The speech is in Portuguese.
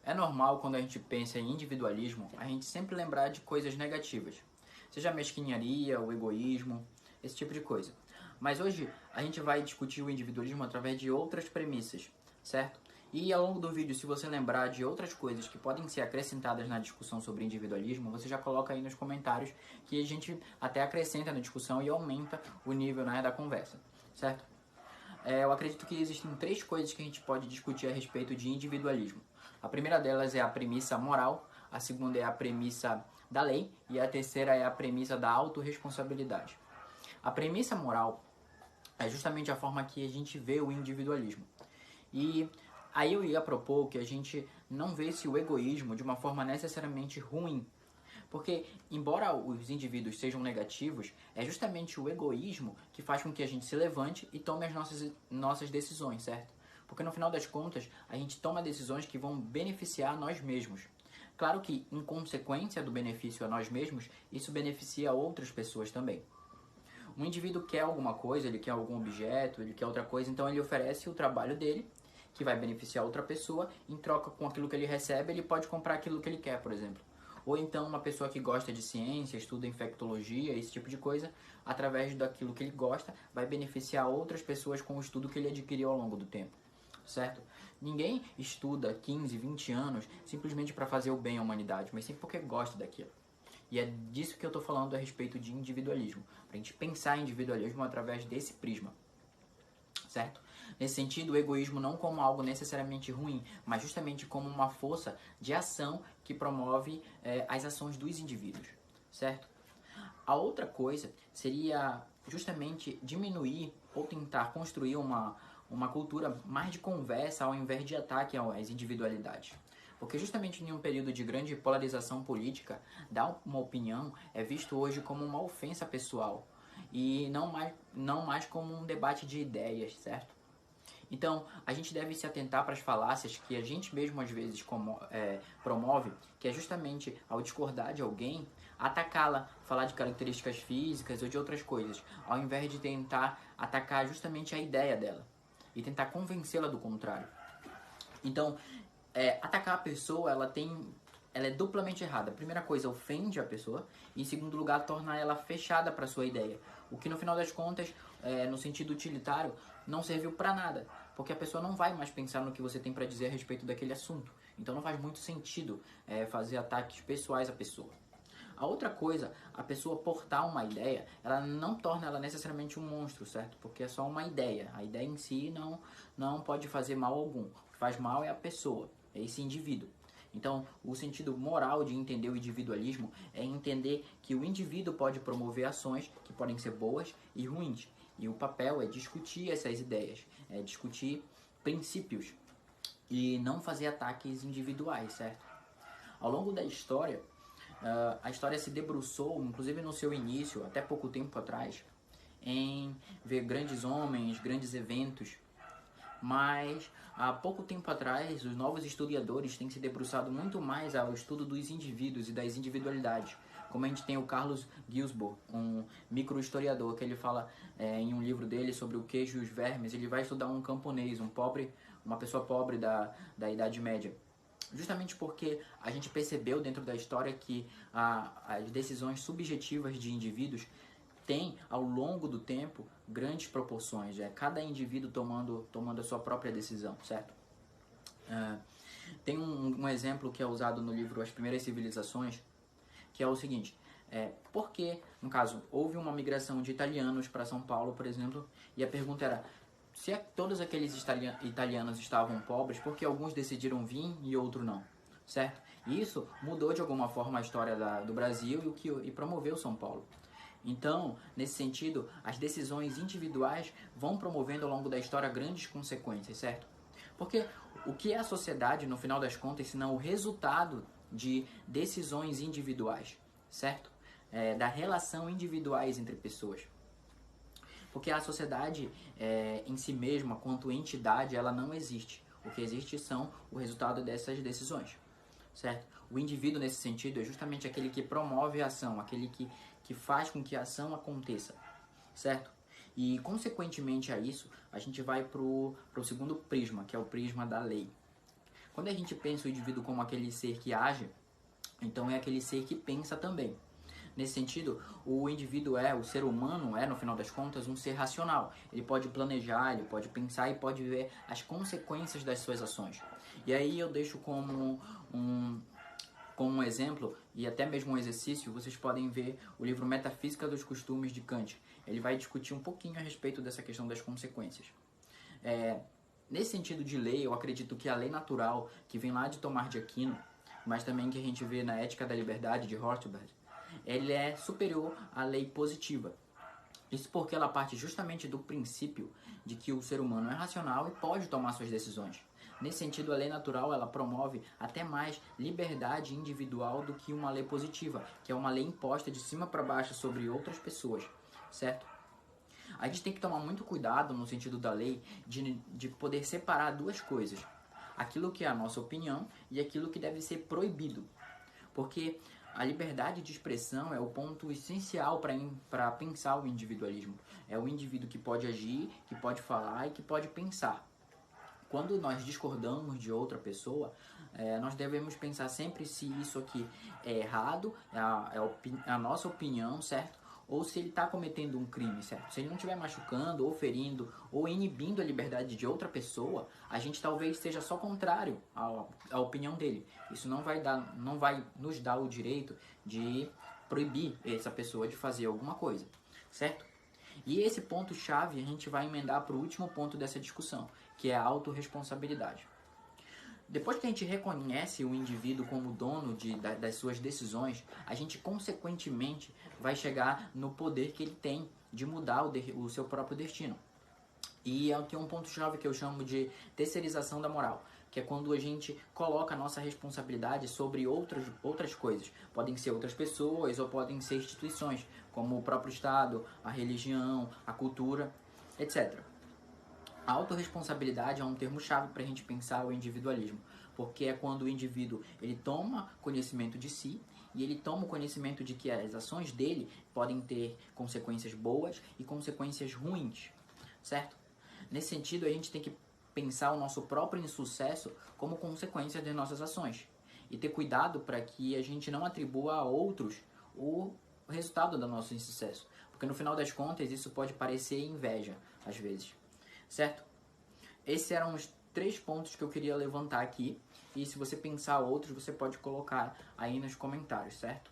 É normal quando a gente pensa em individualismo, a gente sempre lembrar de coisas negativas. Seja a mesquinharia, o egoísmo, esse tipo de coisa. Mas hoje a gente vai discutir o individualismo através de outras premissas, certo? E ao longo do vídeo, se você lembrar de outras coisas que podem ser acrescentadas na discussão sobre individualismo, você já coloca aí nos comentários que a gente até acrescenta na discussão e aumenta o nível, né, da conversa, certo? Eu acredito que existem três coisas que a gente pode discutir a respeito de individualismo. A primeira delas é a premissa moral, a segunda é a premissa da lei e a terceira é a premissa da autorresponsabilidade. A premissa moral é justamente a forma que a gente vê o individualismo. E aí eu ia propor que a gente não vesse o egoísmo de uma forma necessariamente ruim. Porque, embora os indivíduos sejam negativos, é justamente o egoísmo que faz com que a gente se levante e tome as nossas decisões, certo? Porque no final das contas, a gente toma decisões que vão beneficiar nós mesmos. Claro que, em consequência do benefício a nós mesmos, isso beneficia outras pessoas também. Um indivíduo quer alguma coisa, ele quer algum objeto, ele quer outra coisa, então ele oferece o trabalho dele, que vai beneficiar outra pessoa, em troca com aquilo que ele recebe, ele pode comprar aquilo que ele quer, por exemplo. Ou então uma pessoa que gosta de ciência, estuda infectologia, esse tipo de coisa, através daquilo que ele gosta, vai beneficiar outras pessoas com o estudo que ele adquiriu ao longo do tempo, certo? Ninguém estuda 15, 20 anos simplesmente para fazer o bem à humanidade, mas sim porque gosta daquilo. E é disso que eu estou falando a respeito de individualismo, para a gente pensar em individualismo através desse prisma, certo? Nesse sentido, o egoísmo não como algo necessariamente ruim, mas justamente como uma força de ação que promove as ações dos indivíduos, certo? A outra coisa seria justamente diminuir ou tentar construir uma cultura mais de conversa ao invés de ataque às individualidades. Porque justamente em um período de grande polarização política, dar uma opinião é visto hoje como uma ofensa pessoal e não mais como um debate de ideias, certo? Então, a gente deve se atentar para as falácias que a gente mesmo às vezes promove, que é justamente ao discordar de alguém, atacá-la, falar de características físicas ou de outras coisas, ao invés de tentar atacar justamente a ideia dela e tentar convencê-la do contrário. Então, atacar a pessoa, ela é duplamente errada. A primeira coisa, ofende a pessoa, e em segundo lugar, torna ela fechada para sua ideia. O que no final das contas, no sentido utilitário, não serviu para nada, porque a pessoa não vai mais pensar no que você tem para dizer a respeito daquele assunto. Então não faz muito sentido fazer ataques pessoais à pessoa. A outra coisa, a pessoa portar uma ideia, ela não torna ela necessariamente um monstro, certo? Porque é só uma ideia. A ideia em si não pode fazer mal algum. O que faz mal é a pessoa, é esse indivíduo. Então, o sentido moral de entender o individualismo é entender que o indivíduo pode promover ações que podem ser boas e ruins. E o papel é discutir essas ideias, é discutir princípios e não fazer ataques individuais, certo? Ao longo da história, a história se debruçou, inclusive no seu início, até pouco tempo atrás, em ver grandes homens, grandes eventos, mas há pouco tempo atrás os novos historiadores têm se debruçado muito mais ao estudo dos indivíduos e das individualidades. Como a gente tem o Carlos Gisborne, um microhistoriador, que ele fala em um livro dele sobre o queijo e os vermes, ele vai estudar um camponês, uma pessoa pobre da Idade Média. Justamente porque a gente percebeu dentro da história que as decisões subjetivas de indivíduos têm, ao longo do tempo, grandes proporções. Cada indivíduo tomando a sua própria decisão, certo? Tem um exemplo que é usado no livro As Primeiras Civilizações, que é o seguinte: porque, no caso, houve uma migração de italianos para São Paulo, por exemplo, e a pergunta era: se todos aqueles italianos estavam pobres, por que alguns decidiram vir e outros não? Certo? E isso mudou de alguma forma a história do Brasil e promoveu São Paulo. Então, nesse sentido, as decisões individuais vão promovendo ao longo da história grandes consequências, certo? Porque o que é a sociedade, no final das contas, senão o resultado de decisões individuais, certo? Da relação individuais entre pessoas. Porque a sociedade em si mesma, quanto entidade, ela não existe. O que existe são o resultado dessas decisões, certo? O indivíduo, nesse sentido, é justamente aquele que promove a ação, aquele que faz com que a ação aconteça, certo? E, consequentemente a isso, a gente vai pro segundo prisma, que é o prisma da lei. Quando a gente pensa o indivíduo como aquele ser que age, então é aquele ser que pensa também. Nesse sentido, o indivíduo o ser humano no final das contas, um ser racional. Ele pode planejar, ele pode pensar e pode ver as consequências das suas ações. E aí eu deixo como um exemplo, e até mesmo um exercício, vocês podem ver o livro Metafísica dos Costumes de Kant. Ele vai discutir um pouquinho a respeito dessa questão das consequências. Nesse sentido de lei, eu acredito que a lei natural, que vem lá de Tomás de Aquino, mas também que a gente vê na Ética da Liberdade de Rothbard, ele é superior à lei positiva. Isso porque ela parte justamente do princípio de que o ser humano é racional e pode tomar suas decisões. Nesse sentido, a lei natural ela promove até mais liberdade individual do que uma lei positiva, que é uma lei imposta de cima para baixo sobre outras pessoas, certo? A gente tem que tomar muito cuidado no sentido da lei de poder separar duas coisas. Aquilo que é a nossa opinião e aquilo que deve ser proibido. Porque a liberdade de expressão é o ponto essencial para pensar o individualismo. É o indivíduo que pode agir, que pode falar e que pode pensar. Quando nós discordamos de outra pessoa, nós devemos pensar sempre se isso aqui é errado, é a nossa opinião, certo? Ou se ele está cometendo um crime, certo? Se ele não estiver machucando, ou ferindo, ou inibindo a liberdade de outra pessoa, a gente talvez seja só contrário à opinião dele. Isso não vai nos dar o direito de proibir essa pessoa de fazer alguma coisa, certo? E esse ponto-chave a gente vai emendar para o último ponto dessa discussão, que é a autorresponsabilidade. Depois que a gente reconhece o indivíduo como dono das suas decisões, a gente consequentemente vai chegar no poder que ele tem de mudar o seu próprio destino. E aqui é um ponto-chave que eu chamo de terceirização da moral, que é quando a gente coloca a nossa responsabilidade sobre outras coisas. Podem ser outras pessoas ou podem ser instituições, como o próprio Estado, a religião, a cultura, etc. A autorresponsabilidade é um termo-chave para a gente pensar o individualismo, porque é quando o indivíduo ele toma conhecimento de si e ele toma o conhecimento de que as ações dele podem ter consequências boas e consequências ruins, certo? Nesse sentido, a gente tem que pensar o nosso próprio insucesso como consequência das nossas ações e ter cuidado para que a gente não atribua a outros o resultado do nosso insucesso, porque no final das contas isso pode parecer inveja às vezes. Certo? Esses eram os 3 pontos que eu queria levantar aqui. E se você pensar outros, você pode colocar aí nos comentários, certo?